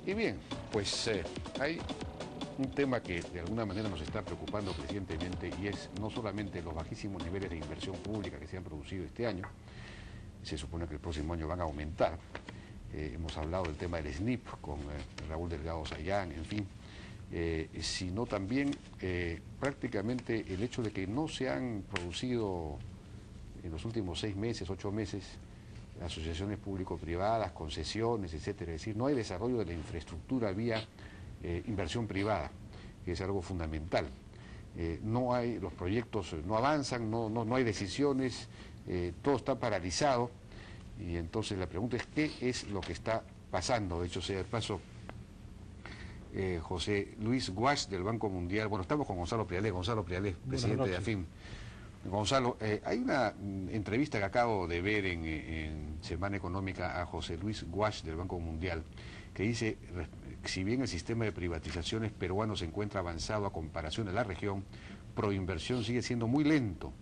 Y bien, pues hay un tema que de alguna manera nos está preocupando crecientemente y es no solamente los bajísimos niveles de inversión pública que se han producido este año, se supone que el próximo año van a aumentar. Hemos hablado del tema del SNIP con Raúl Delgado Sayán, en fin, sino también prácticamente el hecho de que no se han producido en los últimos 6 meses, 8 meses, asociaciones público-privadas, concesiones, etcétera. Es decir, no hay desarrollo de la infraestructura vía inversión privada, que es algo fundamental. No hay, los proyectos no avanzan, no hay decisiones, todo está paralizado. Y entonces la pregunta es, ¿qué es lo que está pasando? De hecho, sea de paso, José Luis Guasch del Banco Mundial, bueno, estamos con Gonzalo Prialés, presidente de AFIM. Gonzalo, hay una entrevista que acabo de ver en Semana Económica a José Luis Guasch del Banco Mundial, que dice, si bien el sistema de privatizaciones peruano se encuentra avanzado a comparación de la región, proinversión sigue siendo muy lento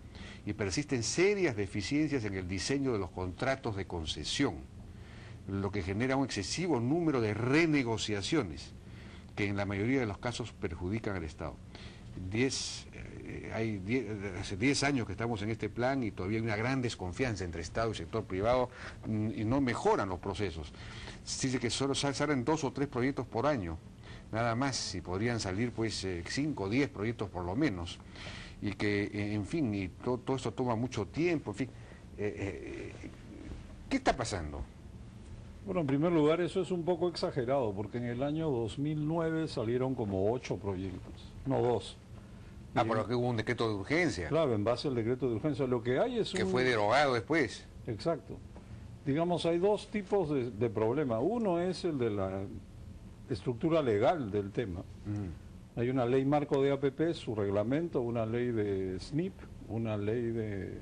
y persisten serias deficiencias en el diseño de los contratos de concesión, lo que genera un excesivo número de renegociaciones que en la mayoría de los casos perjudican al Estado. Hace 10 años que estamos en este plan y todavía hay una gran desconfianza entre Estado y sector privado y no mejoran los procesos. Se dice que solo salen 2 o 3 proyectos por año, nada más, y podrían salir pues 5 o 10 proyectos por lo menos, y que, en fin, y todo esto toma mucho tiempo, en fin. ¿Qué está pasando? Bueno, en primer lugar, eso es un poco exagerado, porque en el año 2009 salieron como 8 proyectos, no 2. Pero que hubo un decreto de urgencia. Claro, en base al decreto de urgencia. Lo que hay es que fue derogado después. Exacto. Digamos, hay 2 tipos de problema. Uno es el de la estructura legal del tema. Hay una ley marco de APP, su reglamento, una ley de SNIP, una ley de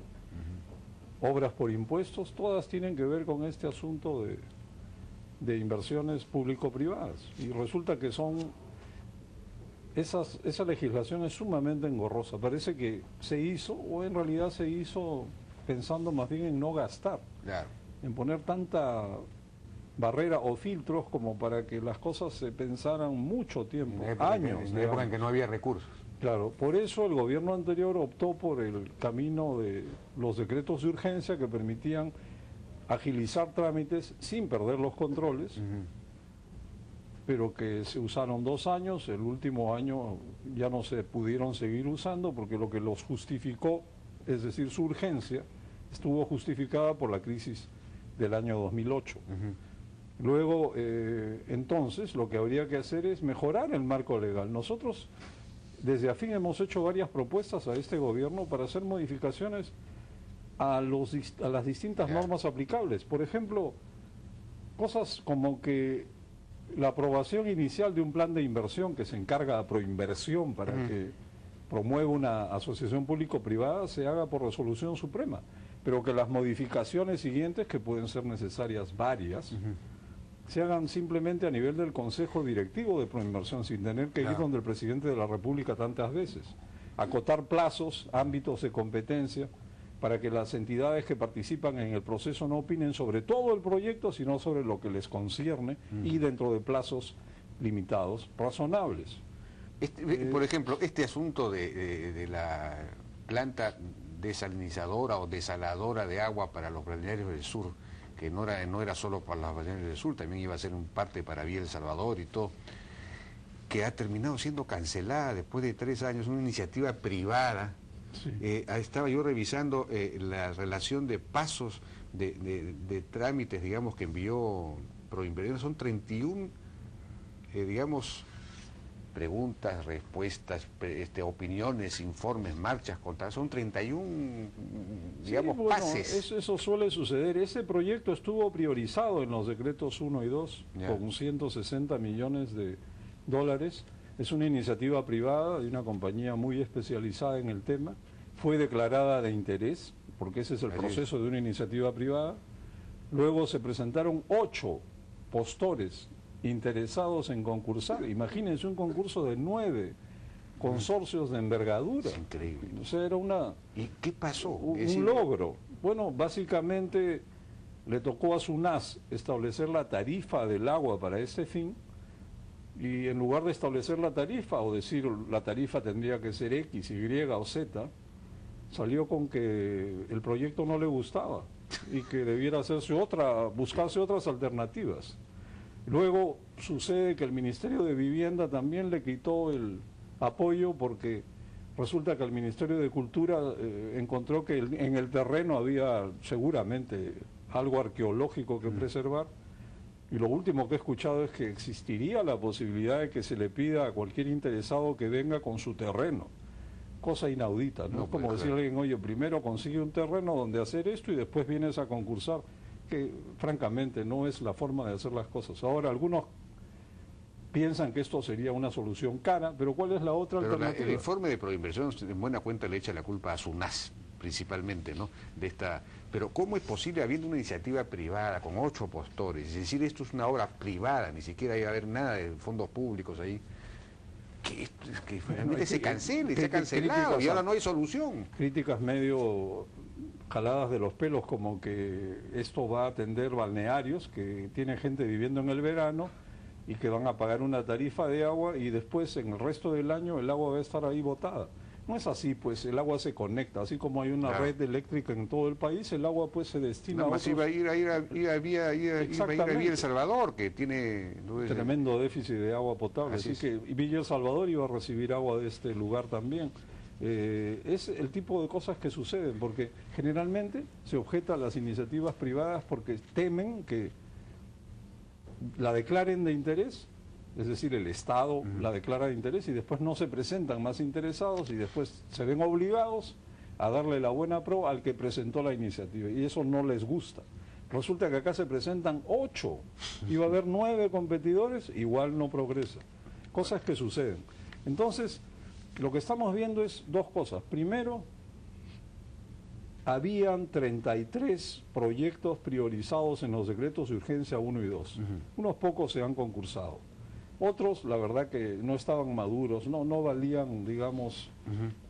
obras por impuestos, todas tienen que ver con este asunto de inversiones público-privadas. Y resulta que esa legislación es sumamente engorrosa. Parece que se hizo, o en realidad se hizo pensando más bien en no gastar, claro, en poner tanta barrera o filtros como para que las cosas se pensaran mucho tiempo, años. En la época en que no había recursos. Claro, por eso el gobierno anterior optó por el camino de los decretos de urgencia que permitían agilizar trámites sin perder los controles, pero que se usaron 2 años, el último año ya no se pudieron seguir usando porque lo que los justificó, es decir, su urgencia, estuvo justificada por la crisis del año 2008. Luego, entonces, lo que habría que hacer es mejorar el marco legal. Nosotros, desde AFIM, hemos hecho varias propuestas a este gobierno para hacer modificaciones a las distintas normas aplicables. Por ejemplo, cosas como que la aprobación inicial de un plan de inversión que se encarga a Proinversión para que promueva una asociación público-privada se haga por resolución suprema, pero que las modificaciones siguientes, que pueden ser necesarias varias, se hagan simplemente a nivel del Consejo Directivo de Proinversión, sin tener que ir donde el presidente de la República tantas veces. Acotar plazos, ámbitos de competencia, para que las entidades que participan en el proceso no opinen sobre todo el proyecto, sino sobre lo que les concierne y dentro de plazos limitados, razonables. Por ejemplo, este asunto de la planta desalinizadora o desaladora de agua para los balnearios del sur, que no era solo para los balnearios del sur, también iba a ser un parte para Vía El Salvador y todo, que ha terminado siendo cancelada después de 3 años, una iniciativa privada. Sí. Estaba yo revisando la relación de pasos de trámites, digamos, que envió Proinversión. Son 31, digamos, preguntas, respuestas, opiniones, informes, marchas, son 31, digamos, sí, bueno, pases. Eso suele suceder. Ese proyecto estuvo priorizado en los decretos 1 y 2 con 160 millones de dólares. Es una iniciativa privada de una compañía muy especializada en el tema. Fue declarada de interés, porque ese es el proceso de una iniciativa privada. Luego se presentaron 8 postores interesados en concursar. Imagínense un concurso de 9 consorcios de envergadura. Es increíble. O sea, era ¿Y qué pasó? Un logro. Bueno, básicamente le tocó a SUNAS establecer la tarifa del agua para ese fin, y en lugar de establecer la tarifa o decir la tarifa tendría que ser X, Y o Z, salió con que el proyecto no le gustaba y que debiera buscarse otras alternativas. Luego sucede que el Ministerio de Vivienda también le quitó el apoyo porque resulta que el Ministerio de Cultura encontró que en el terreno había seguramente algo arqueológico que preservar, y lo último que he escuchado es que existiría la posibilidad de que se le pida a cualquier interesado que venga con su terreno. Cosa inaudita, ¿no? Es como decirle a alguien, oye, primero consigue un terreno donde hacer esto y después vienes a concursar, que francamente no es la forma de hacer las cosas. Ahora, algunos piensan que esto sería una solución cara, pero ¿cuál es la otra alternativa? El informe de Proinversión en buena cuenta le echa la culpa a SUNAS, principalmente, ¿no? Pero ¿cómo es posible, habiendo una iniciativa privada con 8 postores, es decir, esto es una obra privada, ni siquiera hay a haber nada de fondos públicos ahí, que finalmente se cancele, se ha cancelado y ahora no hay solución? Críticas medio jaladas de los pelos, como que esto va a atender balnearios que tiene gente viviendo en el verano y que van a pagar una tarifa de agua y después en el resto del año el agua va a estar ahí botada. No es así, pues el agua se conecta, así como hay una red eléctrica en todo el país, el agua pues se destina a otros... iba a ir a Villa El Salvador, que tiene... tremendo déficit de agua potable, así que Villa El Salvador iba a recibir agua de este lugar también. Es el tipo de cosas que suceden, porque generalmente se objeta a las iniciativas privadas porque temen que la declaren de interés, es decir, el Estado la declara de interés y después no se presentan más interesados y después se ven obligados a darle la buena pro al que presentó la iniciativa y eso no les gusta. Resulta que acá se presentan 8, iba a haber 9 competidores, igual no progresa. Cosas que suceden. Entonces, lo que estamos viendo es dos cosas. Primero, habían 33 proyectos priorizados en los decretos de urgencia 1 y 2. Unos pocos se han concursado. Otros, la verdad que no estaban maduros, no valían, digamos,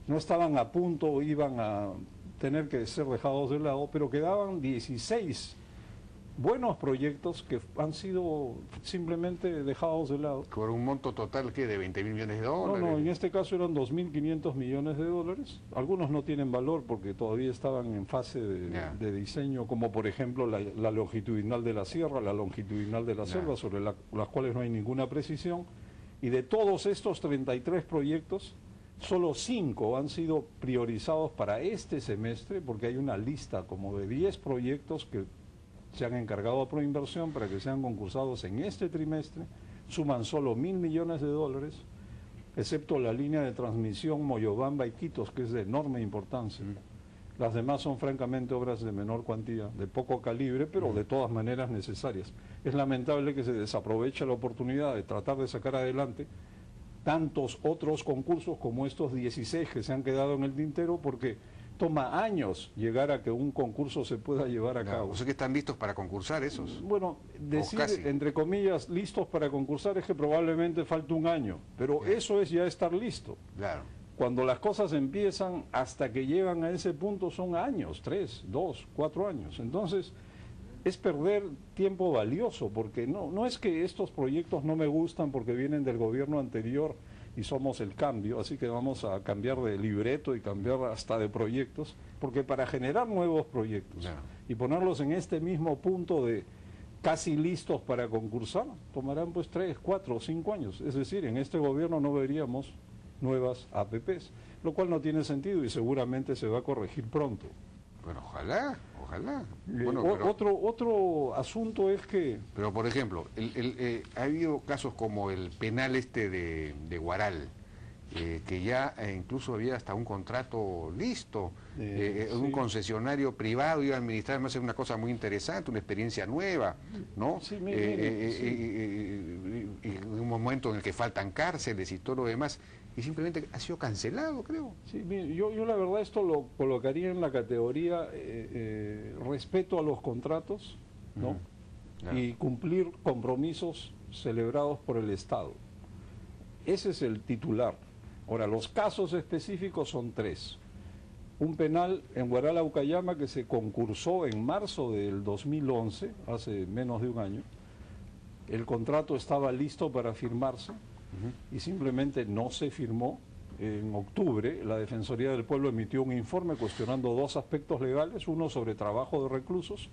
no estaban a punto, iban a tener que ser dejados de lado, pero quedaban 16 buenos proyectos que han sido simplemente dejados de lado. ¿Por un monto total que de 20.000 millones de dólares? No, en este caso eran 2.500 millones de dólares. Algunos no tienen valor porque todavía estaban en fase de diseño, como por ejemplo la longitudinal de la sierra, la longitudinal de la selva, sobre las cuales no hay ninguna precisión. Y de todos estos 33 proyectos, solo 5 han sido priorizados para este semestre, porque hay una lista como de 10 proyectos que se han encargado a Proinversión para que sean concursados en este trimestre, suman solo 1.000 millones de dólares, excepto la línea de transmisión Moyobamba-Iquitos, que es de enorme importancia. Las demás son francamente obras de menor cuantía, de poco calibre, pero de todas maneras necesarias. Es lamentable que se desaproveche la oportunidad de tratar de sacar adelante tantos otros concursos como estos 16 que se han quedado en el tintero, porque toma años llegar a que un concurso se pueda llevar a cabo. O sea que están listos para concursar esos. Bueno, decir, entre comillas, listos para concursar es que probablemente falte un año, pero eso es ya estar listo. Claro. Cuando las cosas empiezan hasta que llegan a ese punto son años, 3, 2, 4 años. Entonces, es perder tiempo valioso, porque no es que estos proyectos no me gustan porque vienen del gobierno anterior y somos el cambio, así que vamos a cambiar de libreto y cambiar hasta de proyectos, porque para generar nuevos proyectos y ponerlos en este mismo punto de casi listos para concursar, tomarán pues 3, 4 o 5 años. Es decir, en este gobierno no veríamos nuevas APPs, lo cual no tiene sentido y seguramente se va a corregir pronto. Bueno, ojalá. Bueno, otro asunto es que... Pero, por ejemplo, ha habido casos como el penal de Huaral, que ya incluso había hasta un contrato listo, un concesionario privado iba a administrar, además es una cosa muy interesante, una experiencia nueva, ¿no? Sí, en un momento en el que faltan cárceles y todo lo demás, y simplemente ha sido cancelado, creo. Sí, yo la verdad esto lo colocaría en la categoría respeto a los contratos, ¿no? Y cumplir compromisos celebrados por el Estado. Ese es el titular. Ahora, los casos específicos son 3. Un penal en Huaral Aucayama que se concursó en marzo del 2011, hace menos de un año, el contrato estaba listo para firmarse y simplemente no se firmó. En octubre, la Defensoría del Pueblo emitió un informe cuestionando dos aspectos legales, uno sobre trabajo de reclusos,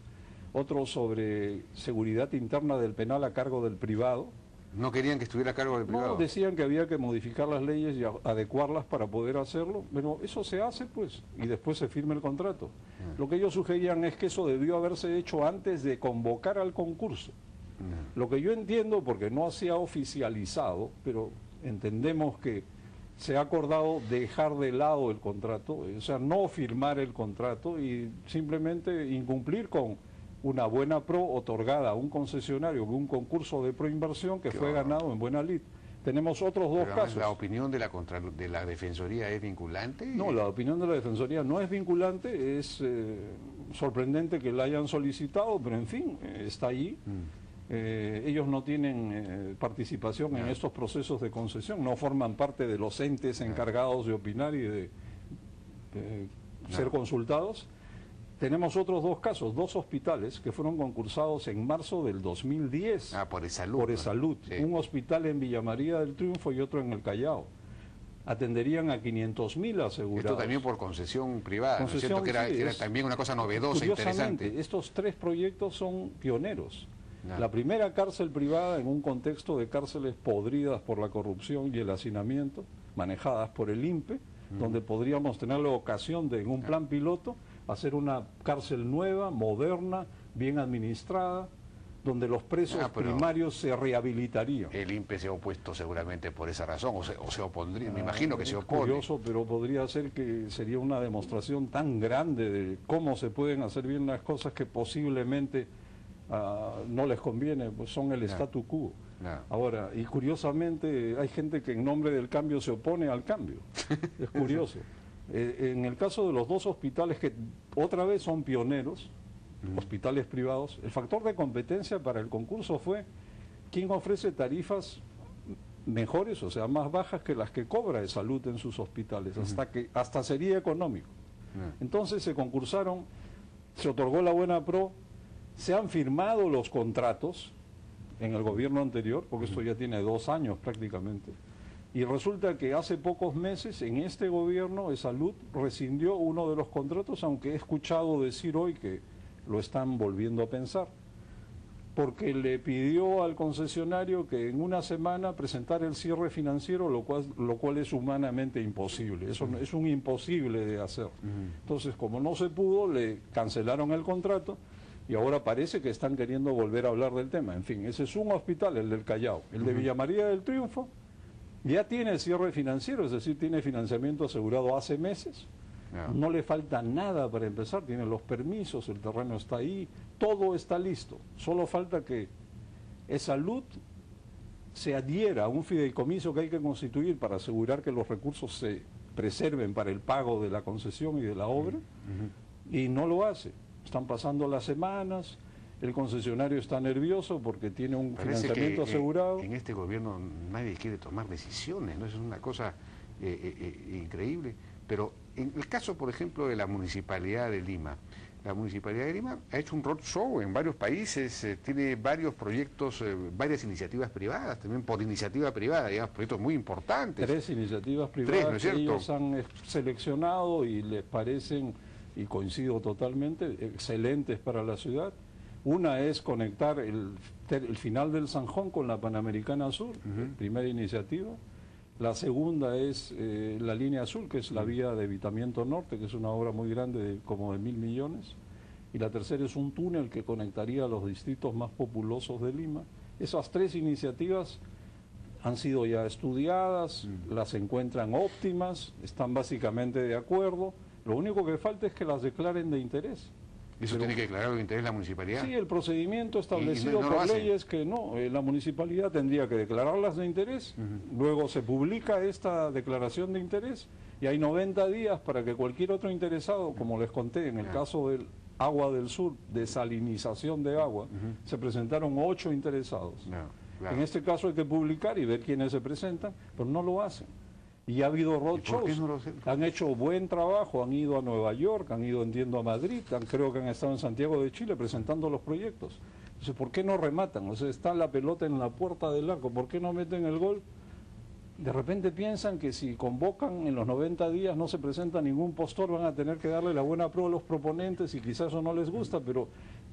otro sobre seguridad interna del penal a cargo del privado. ¿No querían que estuviera a cargo del privado? No, decían que había que modificar las leyes y adecuarlas para poder hacerlo, pero eso se hace pues, y después se firma el contrato. Lo que ellos sugerían es que eso debió haberse hecho antes de convocar al concurso. Lo que yo entiendo, porque no se ha oficializado, pero entendemos que se ha acordado dejar de lado el contrato, o sea, no firmar el contrato y simplemente incumplir con una buena pro otorgada a un concesionario, un concurso de proinversión que fue ganado en buena lid. Tenemos otros dos casos. ¿La opinión de la Defensoría es vinculante? No, la opinión de la Defensoría no es vinculante, es sorprendente que la hayan solicitado, pero en fin, está allí. Ellos no tienen participación en estos procesos de concesión, no forman parte de los entes encargados de opinar y de ser consultados. Tenemos otros dos casos, dos hospitales que fueron concursados en marzo del 2010. Por Esalud. Por Esalud. Sí. Un hospital en Villa María del Triunfo y otro en el Callao. Atenderían a 500.000 asegurados. Esto también por concesión privada, ¿no es cierto? Que era también una cosa novedosa, interesante. Estos tres proyectos son pioneros. La primera cárcel privada en un contexto de cárceles podridas por la corrupción y el hacinamiento, manejadas por el INPE, donde podríamos tener la ocasión de, en un plan piloto, hacer una cárcel nueva, moderna, bien administrada, donde los presos primarios se rehabilitarían. El INPE se ha opuesto seguramente por esa razón, o se opondría, me imagino que se opone. Curioso, pero podría ser que sería una demostración tan grande de cómo se pueden hacer bien las cosas que posiblemente no les conviene, pues son el statu quo. Ahora, y curiosamente hay gente que en nombre del cambio se opone al cambio. Es curioso. En el caso de los dos hospitales que otra vez son pioneros, hospitales privados, el factor de competencia para el concurso fue quién ofrece tarifas mejores, o sea, más bajas que las que cobra Esalud en sus hospitales, hasta sería económico. Entonces se concursaron, se otorgó la buena pro, se han firmado los contratos en el gobierno anterior, porque esto ya tiene 2 años prácticamente, y resulta que hace pocos meses en este gobierno Esalud rescindió uno de los contratos, aunque he escuchado decir hoy que lo están volviendo a pensar, porque le pidió al concesionario que en una semana presentara el cierre financiero, lo cual es humanamente imposible, eso es un imposible de hacer. Entonces, como no se pudo, le cancelaron el contrato y ahora parece que están queriendo volver a hablar del tema. En fin, ese es un hospital, el del Callao. El de Villa María del Triunfo ya tiene el cierre financiero, es decir, tiene financiamiento asegurado hace meses. No le falta nada para empezar, tiene los permisos, el terreno está ahí, todo está listo. Solo falta que Esalud se adhiera a un fideicomiso que hay que constituir para asegurar que los recursos se preserven para el pago de la concesión y de la obra, y no lo hace. Están pasando las semanas, el concesionario está nervioso porque tiene un financiamiento asegurado. En este gobierno nadie quiere tomar decisiones, ¿no? Es una cosa increíble. Pero en el caso, por ejemplo, de la Municipalidad de Lima, la Municipalidad de Lima ha hecho un roadshow en varios países, tiene varios proyectos, varias iniciativas privadas, también por iniciativa privada, digamos, proyectos muy importantes. 3 iniciativas privadas 3, ¿no es cierto? Que ellos han seleccionado y les parecen, y coincido totalmente, excelentes para la ciudad. Una es conectar el final del Sanjón con la Panamericana Sur, primera iniciativa. La segunda es la línea azul, que es la vía de Evitamiento Norte, que es una obra muy grande, como de 1.000 millones. Y la tercera es un túnel que conectaría a los distritos más populosos de Lima. Esas 3 iniciativas han sido ya estudiadas, las encuentran óptimas, están básicamente de acuerdo. Lo único que falta es que las declaren de interés. ¿Eso tiene que declarar de interés la municipalidad? Sí, el procedimiento establecido por ley es que no, la municipalidad tendría que declararlas de interés, luego se publica esta declaración de interés y hay 90 días para que cualquier otro interesado, como les conté, en el caso del Agua del Sur, desalinización de agua, se presentaron 8 interesados. En este caso hay que publicar y ver quiénes se presentan, pero no lo hacen. Y ha habido roadshows, han hecho buen trabajo, han ido a Nueva York, han ido, entiendo, a Madrid, creo que han estado en Santiago de Chile presentando los proyectos. Entonces, ¿por qué no rematan? O sea, está la pelota en la puerta del arco, ¿por qué no meten el gol? De repente piensan que si convocan en los 90 días no se presenta ningún postor, van a tener que darle la buena prueba a los proponentes y quizás eso no les gusta, pero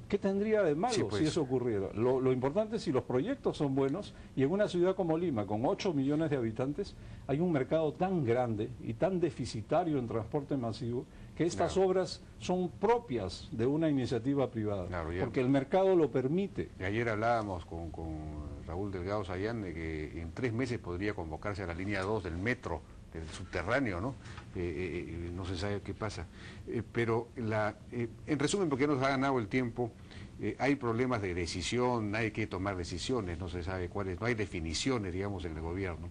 ¿qué tendría de malo Sí, pues. si eso ocurriera? Lo importante es si los proyectos son buenos, y en una ciudad como Lima, con 8 millones de habitantes, hay un mercado tan grande y tan deficitario en transporte masivo que estas Claro. obras son propias de una iniciativa privada, Claro, ya. porque el mercado lo permite. Y ayer hablábamos con Raúl Delgado Sayán de que en 3 meses podría convocarse a la línea 2 del metro, del subterráneo, ¿no? No se sabe qué pasa. Pero en resumen, porque ya nos ha ganado el tiempo, hay problemas de decisión, hay que tomar decisiones, no se sabe cuáles, no hay definiciones, digamos, en el gobierno.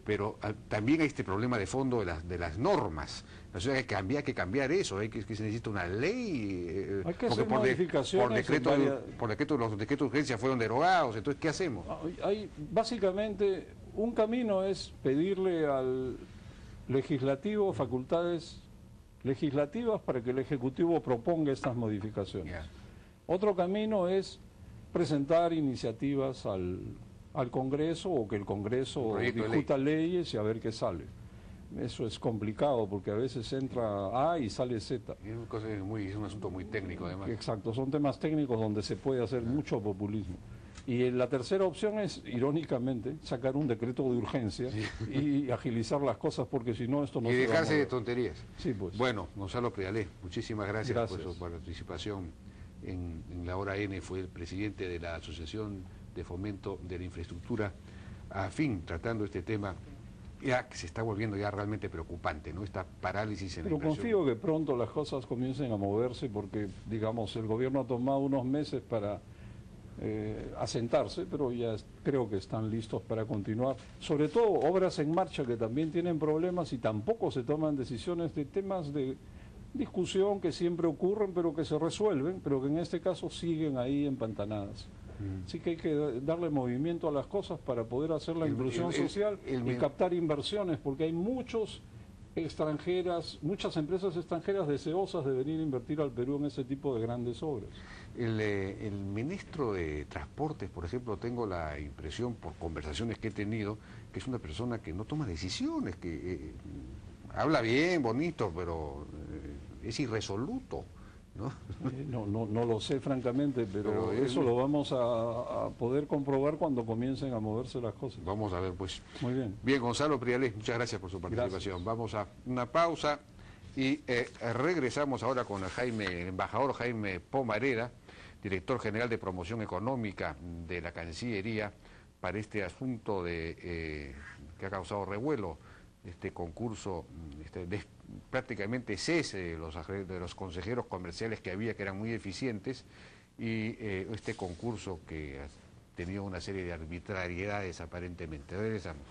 Pero también hay este problema de fondo de las normas. O sea, hay que cambiar eso, que se necesita una ley. Hay que porque hacer modificaciones por decreto los decretos de urgencia fueron derogados, entonces, ¿qué hacemos? Básicamente, un camino es pedirle al legislativo facultades legislativas para que el Ejecutivo proponga estas modificaciones. Ya. Otro camino es presentar iniciativas al Congreso, o que el Congreso Proyecto de discuta leyes y a ver qué sale. Eso es complicado porque a veces entra A y sale Z. Es un asunto muy técnico, además. Exacto, son temas técnicos donde se puede hacer mucho populismo. Y la tercera opción es, irónicamente, sacar un decreto de urgencia y agilizar las cosas, porque si no, esto no Y se va a dejarse de mover. tonterías. Sí, pues. Bueno, Gonzalo Prialé, muchísimas gracias por Gracias. su participación en la Hora N. Fue el presidente de la Asociación de Fomento de la Infraestructura, tratando este tema ya que se está volviendo ya realmente preocupante, ¿no? Esta parálisis en la Pero inversión. confío que pronto las cosas comiencen a moverse, porque, digamos, el gobierno ha tomado unos meses para asentarse, pero ya creo que están listos para continuar. Sobre todo obras en marcha que también tienen problemas y tampoco se toman decisiones, de temas de discusión que siempre ocurren, pero que se resuelven, pero que en este caso siguen ahí empantanadas. Así que hay que darle movimiento a las cosas para poder hacer la inclusión social y captar inversiones, porque hay muchas empresas extranjeras deseosas de venir a invertir al Perú en ese tipo de grandes obras. El ministro de Transportes, por ejemplo, tengo la impresión, por conversaciones que he tenido, que es una persona que no toma decisiones, que habla bien, bonito, pero es irresoluto, ¿no? No lo sé francamente, pero eso lo vamos a poder comprobar cuando comiencen a moverse las cosas. Vamos a ver, pues. Muy bien. Bien, Gonzalo Prialé, muchas gracias por su participación. Gracias. Vamos a una pausa y regresamos ahora con el embajador Jaime Pomareda, director general de Promoción Económica de la Cancillería, para este asunto que ha causado revuelo, este concurso, prácticamente cese de los consejeros comerciales que había, que eran muy eficientes, y este concurso que ha tenido una serie de arbitrariedades aparentemente. Regresamos.